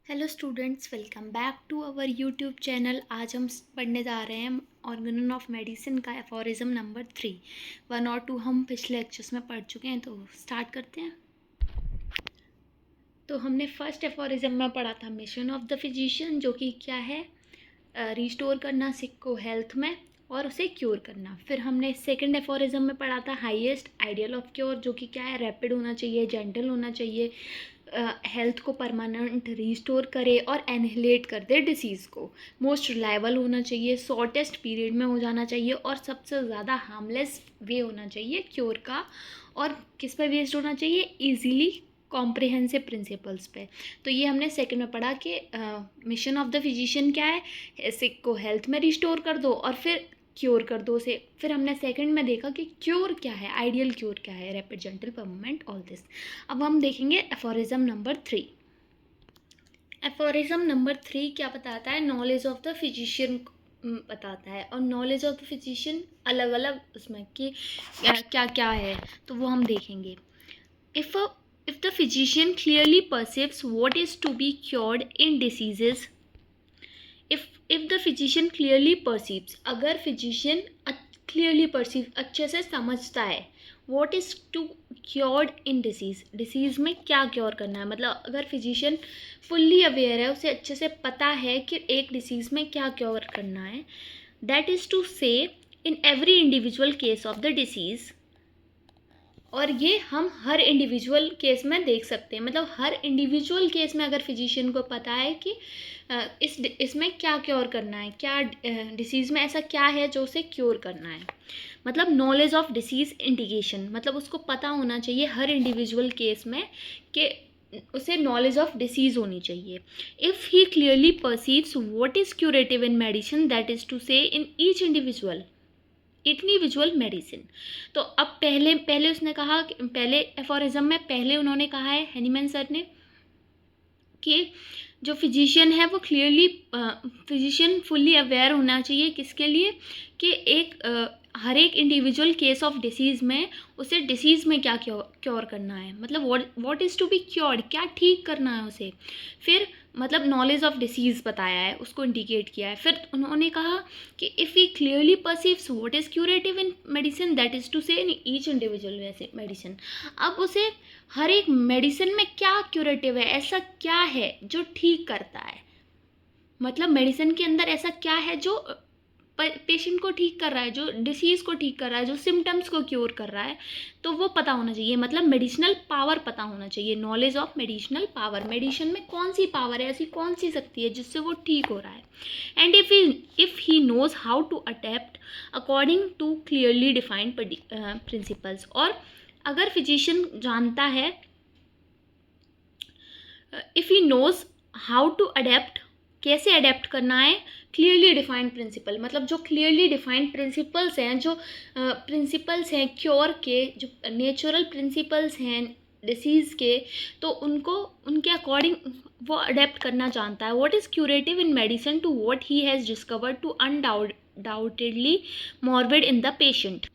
Hello students, welcome back to our YouTube channel. आज हम पढ़ने जा रहे हैं ऑर्गेनन ऑफ मेडिसिन का एफोरिज्म नंबर 3। 1 और 2 हम पिछले लेक्चर्स में पढ़ चुके हैं, तो स्टार्ट करते हैं। तो हमने फर्स्ट एफोरिज्म में पढ़ा था मिशन ऑफ द फिजिशियन, जो कि क्या है, रिस्टोर करना सिक को हेल्थ में और उसे क्योर करना। फिर हमने सेकंड एफोरिज्म में पढ़ा था हाईएस्ट आइडियल ऑफ क्योर, जो कि क्या है, रैपिड होना चाहिए, जेंटल होना चाहिए, हेल्थ को परमानेंट रिस्टोर करे और एनहिलेट कर दे डिसीज़ को, मोस्ट रिलायबल होना चाहिए, शॉर्टेस्ट पीरियड में हो जाना चाहिए और सबसे ज़्यादा हार्मलेस वे होना चाहिए क्योर का। और किस पर बेस्ड होना चाहिए, इजीली कॉम्प्रिहेंसिव प्रिंसिपल्स पे। तो ये हमने सेकंड में पढ़ा कि मिशन ऑफ द फिजिशियन क्या है, सिक को हेल्थ में रिस्टोर कर दो और फिर क्योर कर दो उसे। फिर हमने सेकंड में देखा कि क्योर क्या है, आइडियल क्योर क्या है, rapid gentle permanent all this. अब हम देखेंगे एफोरिज्म नंबर 3। एफोरिज्म नंबर 3 क्या बताता है, नॉलेज ऑफ द फिजिशियन बताता है। और नॉलेज ऑफ द फिजिशियन अलग अलग उसमें कि क्या क्या है, तो वो हम देखेंगे। If the physician clearly perceives what is to be cured in diseases, if the physician clearly perceives, अगर physician clearly perceive अच्छे से समझता है what is to cured in disease में क्या क्योर करना है, मतलब अगर फिजिशियन फुल्ली अवेयर है, उसे अच्छे से पता है कि एक डिसीज़ में क्या क्योर करना है, that is to say in every individual case of the disease. और ये हम हर इंडिविजुअल केस में देख सकते हैं, मतलब हर इंडिविजुअल केस में अगर फिजिशियन को पता है कि इसमें क्या क्योर करना है, क्या डिसीज़ में ऐसा क्या है जो उसे क्योर करना है, मतलब नॉलेज ऑफ डिसीज़ इंडिकेशन, मतलब उसको पता होना चाहिए हर इंडिविजुअल केस में कि उसे नॉलेज ऑफ डिसीज़ होनी चाहिए। If he clearly perceives what is curative in medicine, that is to say in each individual medicine. तो अब पहले उसने कहा, पहले एफोरिज्म में पहले उन्होंने कहा है हैनीमैन सर ने कि जो फिजिशियन है वो क्लियरली, फिजिशियन फुल्ली अवेयर होना चाहिए किसके लिए, कि हर एक इंडिविजुअल केस ऑफ डिसीज़ में उसे डिसीज़ में क्या क्योर करना है, मतलब what is to be cured, क्या ठीक करना है उसे। फिर मतलब नॉलेज ऑफ डिसीज़ बताया है, उसको इंडिकेट किया है। फिर उन्होंने कहा कि if he clearly perceives what is curative in medicine, that is to say in each individual medicine. अब उसे हर एक मेडिसिन में क्या क्यूरेटिव है, ऐसा क्या है जो ठीक करता है, मतलब मेडिसिन के अंदर ऐसा क्या है जो पेशेंट को ठीक कर रहा है, जो डिसीज़ को ठीक कर रहा है, जो सिम्टम्स को क्योर कर रहा है, तो वो पता होना चाहिए, मतलब मेडिसिनल पावर पता होना चाहिए, knowledge of medicinal power, medicine में कौन सी पावर है, ऐसी कौन सी शक्ति है जिससे वो ठीक हो रहा है। And if he knows how to adapt according to clearly defined principles. और अगर फिजिशियन जानता है, if he knows how to adapt, कैसे अडेप्ट करना है, क्लियरली डिफाइंड प्रिंसिपल, मतलब जो क्लियरली डिफाइंड प्रिंसिपल्स हैं, जो प्रिंसिपल्स हैं क्योर के, जो नेचुरल प्रिंसिपल्स हैं डिसीज़ के, तो उनको उनके अकॉर्डिंग वो अडेप्ट करना जानता है। What is curative in medicine to what he has discovered to undoubtedly morbid in the patient.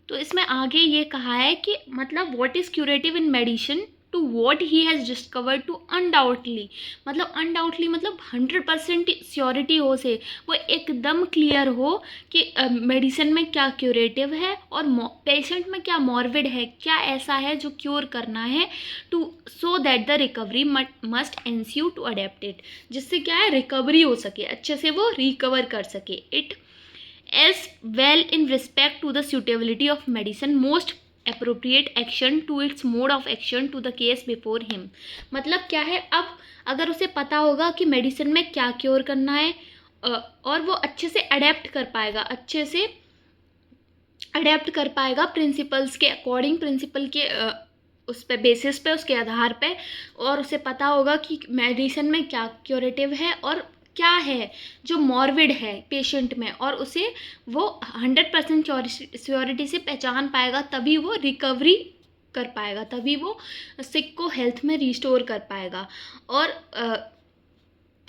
तो इसमें आगे ये कहा है कि मतलब what is curative in medicine to what he has discovered to undoubtedly, मतलब अनडाउटली मतलब 100% श्योरिटी हो से, वो एकदम क्लियर हो कि मेडिसिन में क्या क्यूरेटिव है और पेशेंट में क्या मॉर्बिड है, क्या ऐसा है जो क्योर करना है, to so that the recovery must ensure to adapt it, जिससे क्या है रिकवरी हो सके, अच्छे से वो रिकवर कर सके it as well in respect to the suitability of medicine most appropriate action to its mode of action to the case before him। मतलब क्या है, अब अगर उसे पता होगा कि मेडिसिन में क्या क्योर करना है, और वो अच्छे से अडेप्ट कर पाएगा, अच्छे से अडेप्ट कर पाएगा प्रिंसिपल्स के अकॉर्डिंग, प्रिंसिपल के उस पे बेसिस पे, उसके आधार पे, और उसे पता होगा कि मेडिसिन में क्या क्यूरेटिव है और क्या है जो मॉर्बिड है पेशेंट में, और उसे वो 100% श्योरिटी से पहचान पाएगा, तभी वो रिकवरी कर पाएगा, तभी वो सिक को हेल्थ में रिस्टोर कर पाएगा। और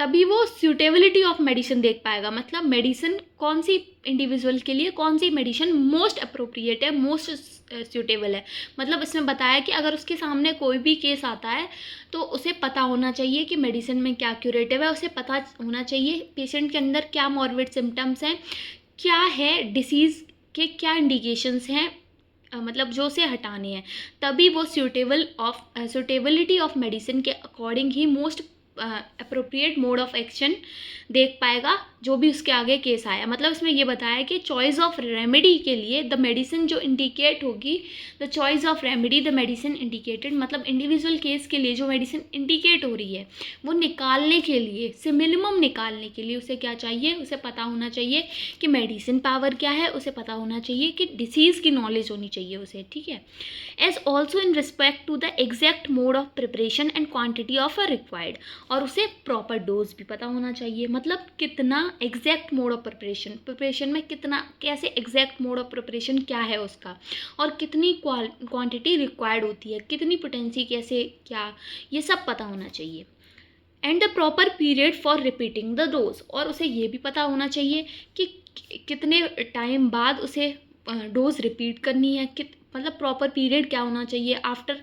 तभी वो सूटेबिलिटी ऑफ मेडिसिन देख पाएगा, मतलब मेडिसिन कौन सी इंडिविजुअल के लिए कौन सी मेडिसिन मोस्ट अप्रोप्रिएट है, मोस्ट सूटेबल है। मतलब इसमें बताया कि अगर उसके सामने कोई भी केस आता है तो उसे पता होना चाहिए कि मेडिसिन में क्या क्यूरेटिव है, उसे पता होना चाहिए पेशेंट के अंदर क्या मॉर्बिड सिम्टम्स हैं, क्या है डिसीज़ के, क्या इंडिकेशंस हैं, मतलब जो उसे हटाने हैं। तभी वो सूटेबिलिटी ऑफ मेडिसिन के according he most appropriate mode of action देख पाएगा जो भी उसके आगे केस आया। मतलब इसमें ये बताया कि चॉइस ऑफ रेमेडी के लिए द मेडिसिन जो इंडिकेट होगी, the choice of remedy the medicine indicated, मतलब इंडिविजुअल केस के लिए जो मेडिसिन इंडिकेट हो रही है वो निकालने के लिए, से मिनिमम निकालने के लिए उसे क्या चाहिए, उसे पता होना चाहिए कि मेडिसिन पावर क्या है, उसे पता होना चाहिए कि डिसीज़ की नॉलेज होनी चाहिए उसे, ठीक है। As also in respect to the exact mode of preparation and quantity of a required, और उसे प्रॉपर डोज भी पता होना चाहिए, मतलब कितना एग्जैक्ट मोड ऑफ प्रिपरेशन में कितना, कैसे एग्जैक्ट मोड ऑफ प्रिपरेशन क्या है उसका, और कितनी क्वांटिटी रिक्वायर्ड होती है, कितनी पोटेंसी कैसे क्या, ये सब पता होना चाहिए। And the proper period for repeating the dose, और उसे ये भी पता होना चाहिए कि कितने टाइम बाद उसे डोज रिपीट करनी है, मतलब प्रॉपर पीरियड क्या होना चाहिए, after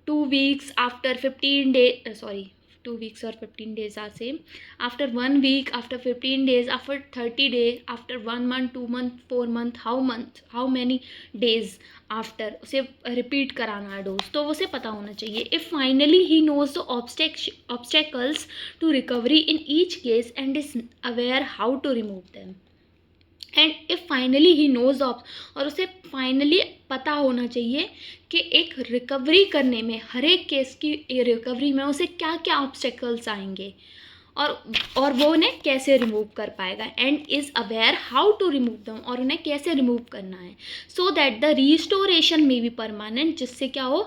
2 weeks, after 15 days, sorry, 2 weeks or 15 days are same, after 1 week, after 15 days, after 30 days, after 1 month, 2 month, 4 month, how many days after उसे रिपीट कराना है डोज, तो उसे पता होना चाहिए। If finally he knows the obstacles to recovery in each case and is aware how to remove them, and if finally he knows of, और उसे फाइनली पता होना चाहिए कि एक रिकवरी करने में, हर एक केस की रिकवरी में उसे क्या क्या ऑब्स्टेकल्स आएंगे और वो उन्हें कैसे रिमूव कर पाएगा, and is aware how to remove them, और उन्हें कैसे रिमूव करना है, सो दैट द रिस्टोरेशन में भी परमानेंट, जिससे क्या हो,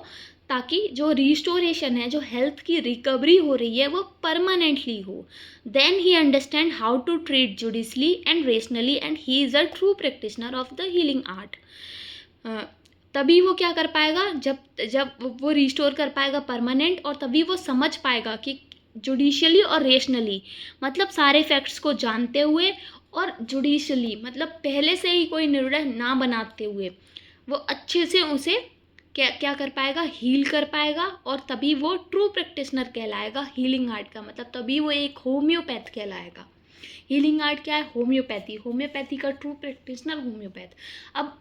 ताकि जो रिस्टोरेशन है, जो हेल्थ की रिकवरी हो रही है वो परमानेंटली हो। Then he understand how to treat judiciously and rationally and he is a true practitioner of the healing art. तभी वो क्या कर पाएगा, जब वो रिस्टोर कर पाएगा परमानेंट, और तभी वो समझ पाएगा कि जुडिशली और रेशनली, मतलब सारे फैक्ट्स को जानते हुए, और जुडिशली मतलब पहले से ही कोई निर्णय ना बनाते हुए वो अच्छे से उसे क्या कर पाएगा, हील कर पाएगा, और तभी वो ट्रू प्रैक्टिशनर कहलाएगा हीलिंग आर्ट का, मतलब तभी वो एक होम्योपैथ कहलाएगा। हीलिंग आर्ट क्या है, होम्योपैथी का ट्रू प्रैक्टिशनर होम्योपैथ। अब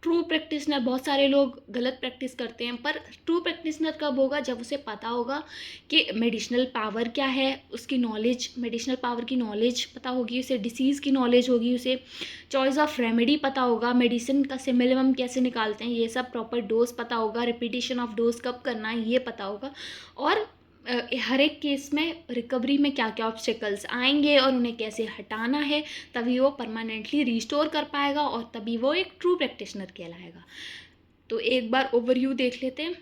ट्रू प्रैक्टिशनर, बहुत सारे लोग गलत प्रैक्टिस करते हैं, पर ट्रू प्रैक्टिशनर कब होगा, जब उसे पता होगा कि मेडिसिनल पावर क्या है, उसकी नॉलेज, मेडिसिनल पावर की नॉलेज पता होगी उसे, डिसीज़ की नॉलेज होगी उसे, चॉइस ऑफ रेमेडी पता होगा, मेडिसिन का सिमिलम कैसे निकालते हैं ये सब, प्रॉपर डोज पता होगा, रिपीटिशन ऑफ डोज कब करना है ये पता होगा, और हर एक केस में रिकवरी में क्या क्या ऑब्स्टेकल्स आएंगे और उन्हें कैसे हटाना है, तभी वो परमानेंटली रिस्टोर कर पाएगा, और तभी वो एक ट्रू प्रैक्टिशनर कहलाएगा। तो एक बार ओवरव्यू देख लेते हैं।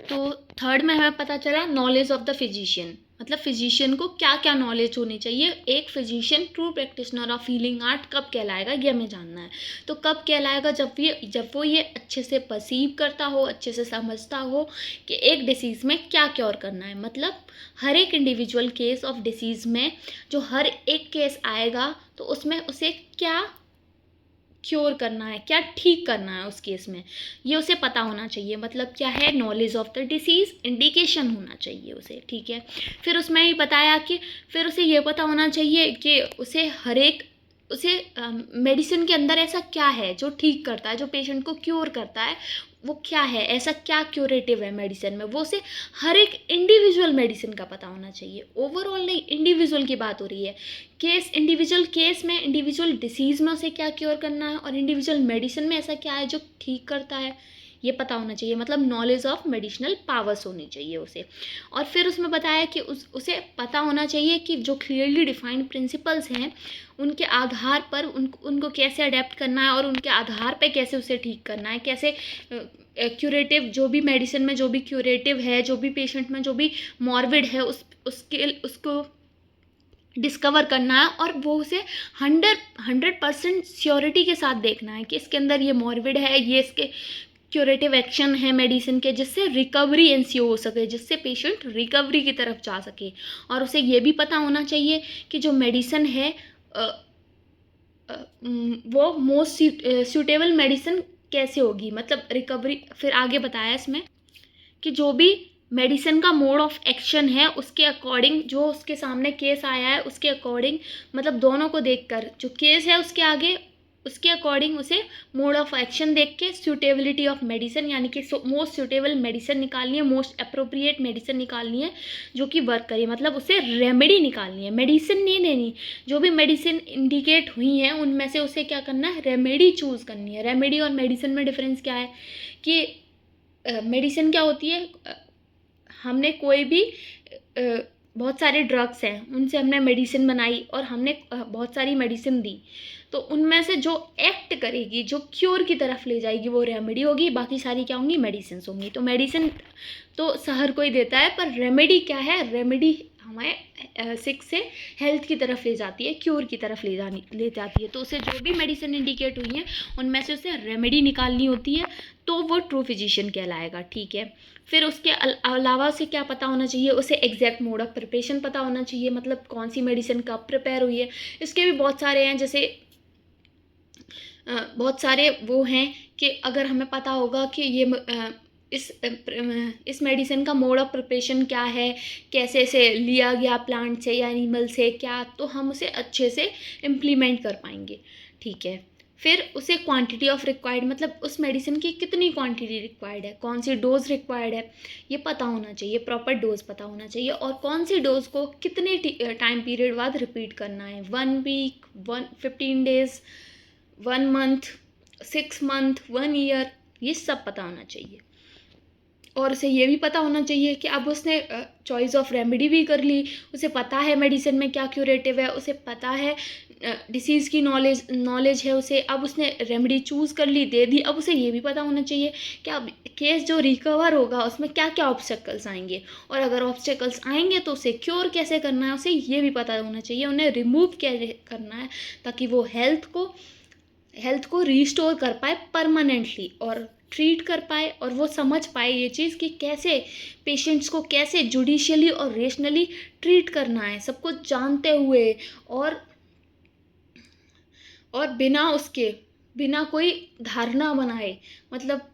तो थर्ड में हमें पता चला नॉलेज ऑफ द फिजिशियन, मतलब फिजिशियन को क्या क्या नॉलेज होनी चाहिए। एक physician true practitioner of healing art कब कहलाएगा ये हमें जानना है। तो कब कहलाएगा, जब वो ये अच्छे से परसीव करता हो, अच्छे से समझता हो कि एक डिसीज़ में क्या क्योर करना है, मतलब हर एक इंडिविजुअल केस ऑफ डिसीज़ में जो हर एक केस आएगा तो उसमें उसे क्या क्योर करना है, क्या ठीक करना है उस केस में, ये उसे पता होना चाहिए। मतलब क्या है, knowledge of the disease, indication होना चाहिए उसे, ठीक है। फिर उसमें ही बताया कि फिर उसे ये पता होना चाहिए कि उसे मेडिसिन के अंदर ऐसा क्या है जो ठीक करता है, जो पेशेंट को क्योर करता है, वो क्या है, ऐसा क्या क्यूरेटिव है मेडिसिन में, वो उसे हर एक इंडिविजुअल मेडिसिन का पता होना चाहिए। ओवरऑल नहीं, इंडिविजुअल की बात हो रही है, इंडिविजुअल केस में, इंडिविजुअल डिसीज़ में उसे क्या क्योर करना है, और इंडिविजुअल मेडिसिन में ऐसा क्या है जो ठीक करता है, ये पता होना चाहिए। मतलब नॉलेज ऑफ मेडिसिनल पावर्स होनी चाहिए उसे। और फिर उसमें बताया कि उसे पता होना चाहिए कि जो क्लियरली डिफाइंड प्रिंसिपल्स हैं उनके आधार पर उनको कैसे अडेप्ट करना है, और उनके आधार पर कैसे उसे ठीक करना है, कैसे क्यूरेटिव, जो भी मेडिसिन में जो भी क्यूरेटिव है, जो भी पेशेंट में जो भी मॉर्बिड है उसको डिस्कवर करना है, और वो उसे 100% श्योरिटी के साथ देखना है कि इसके अंदर ये मॉर्बिड है, ये इसके क्यूरेटिव एक्शन है मेडिसिन के, जिससे रिकवरी एंस्यू हो सके, जिससे पेशेंट रिकवरी की तरफ जा सके। और उसे ये भी पता होना चाहिए कि जो मेडिसिन है वो मोस्ट सूटेबल मेडिसिन कैसे होगी, मतलब रिकवरी। फिर आगे बताया इसमें कि जो भी मेडिसिन का मोड ऑफ एक्शन है उसके अकॉर्डिंग, जो उसके सामने केस आया है उसके अकॉर्डिंग, मतलब दोनों को देखकर, जो केस है उसके आगे उसके अकॉर्डिंग उसे मोड ऑफ एक्शन देख के सूटेबिलिटी ऑफ मेडिसिन, यानी कि मोस्ट सूटेबल मेडिसिन निकालनी है, मोस्ट अप्रोप्रिएट मेडिसिन निकालनी है जो कि वर्क करे, मतलब उसे रेमेडी निकालनी है, मेडिसिन नहीं लेनी। जो भी मेडिसिन इंडिकेट हुई हैं उनमें से उसे क्या करना है, रेमेडी चूज़ करनी है। रेमेडी और मेडिसिन में डिफरेंस क्या है कि मेडिसिन क्या होती है, हमने कोई भी बहुत सारे ड्रग्स हैं उनसे हमने मेडिसिन बनाई और हमने बहुत सारी मेडिसिन दी, तो उनमें से जो एक्ट करेगी, जो क्योर की तरफ ले जाएगी, वो रेमेडी होगी, बाकी सारी क्या होंगी, मेडिसिन होंगी। तो मेडिसिन तो हर कोई देता है, पर रेमेडी क्या है, रेमेडी हमें सिक से हेल्थ की तरफ ले जाती है, क्योर की तरफ ले जाती है। तो उसे जो भी मेडिसिन इंडिकेट हुई है उनमें से उसे रेमेडी निकालनी होती है, तो वो ट्रू फिजिशियन कहलाएगा। ठीक है, फिर उसके अलावा उसे क्या पता होना चाहिए, उसे एग्जैक्ट मोड ऑफ प्रिपरेशन पता होना चाहिए, मतलब कौन सी मेडिसिन कब प्रिपेयर हुई है। इसके भी बहुत सारे हैं, जैसे बहुत सारे वो हैं कि अगर हमें पता होगा कि ये इस मेडिसिन का मोड ऑफ प्रिपरेशन क्या है, कैसे से लिया गया, प्लांट से या एनिमल से क्या, तो हम उसे अच्छे से इम्प्लीमेंट कर पाएंगे। ठीक है, फिर उसे क्वांटिटी ऑफ रिक्वायर्ड, मतलब उस मेडिसिन की कितनी क्वांटिटी रिक्वायर्ड है, कौन सी डोज रिक्वायर्ड है, ये पता होना चाहिए, प्रॉपर डोज पता होना चाहिए, और कौन सी डोज को कितने टाइम पीरियड बाद रिपीट करना है, 1 week, 15 days, 1 month, 6 month, 1 year, ये सब पता होना चाहिए। और उसे ये भी पता होना चाहिए कि अब उसने चॉइस ऑफ रेमेडी भी कर ली, उसे पता है मेडिसिन में क्या क्यूरेटिव है, उसे पता है डिसीज़ की नॉलेज है उसे, अब उसने रेमेडी चूज़ कर ली, दे दी। अब उसे ये भी पता होना चाहिए कि अब केस जो रिकवर होगा उसमें क्या क्या ऑब्स्टेकल्स आएंगे, और अगर ऑब्स्टेकल्स आएंगे तो उसे क्योर कैसे करना है, उसे ये भी पता होना चाहिए, उन्हें रिमूव कैसे करना है, ताकि वो हेल्थ को रिस्टोर कर पाए परमानेंटली, और ट्रीट कर पाए, और वो समझ पाए ये चीज़ कि कैसे पेशेंट्स को कैसे जुडिशियली और रेशनली ट्रीट करना है, सब कुछ जानते हुए, और बिना कोई धारणा बनाए, मतलब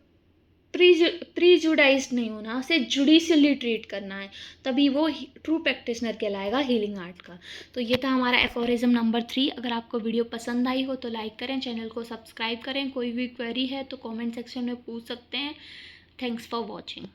प्रीजुडाइज्ड नहीं होना, उसे जुडिशियली ट्रीट करना है, तभी वो ट्रू प्रैक्टिशनर कहलाएगा हीलिंग आर्ट का। तो ये था हमारा एफोरिज्म नंबर 3। अगर आपको वीडियो पसंद आई हो तो लाइक करें, चैनल को सब्सक्राइब करें, कोई भी क्वेरी है तो कमेंट सेक्शन में पूछ सकते हैं। Thanks for watching.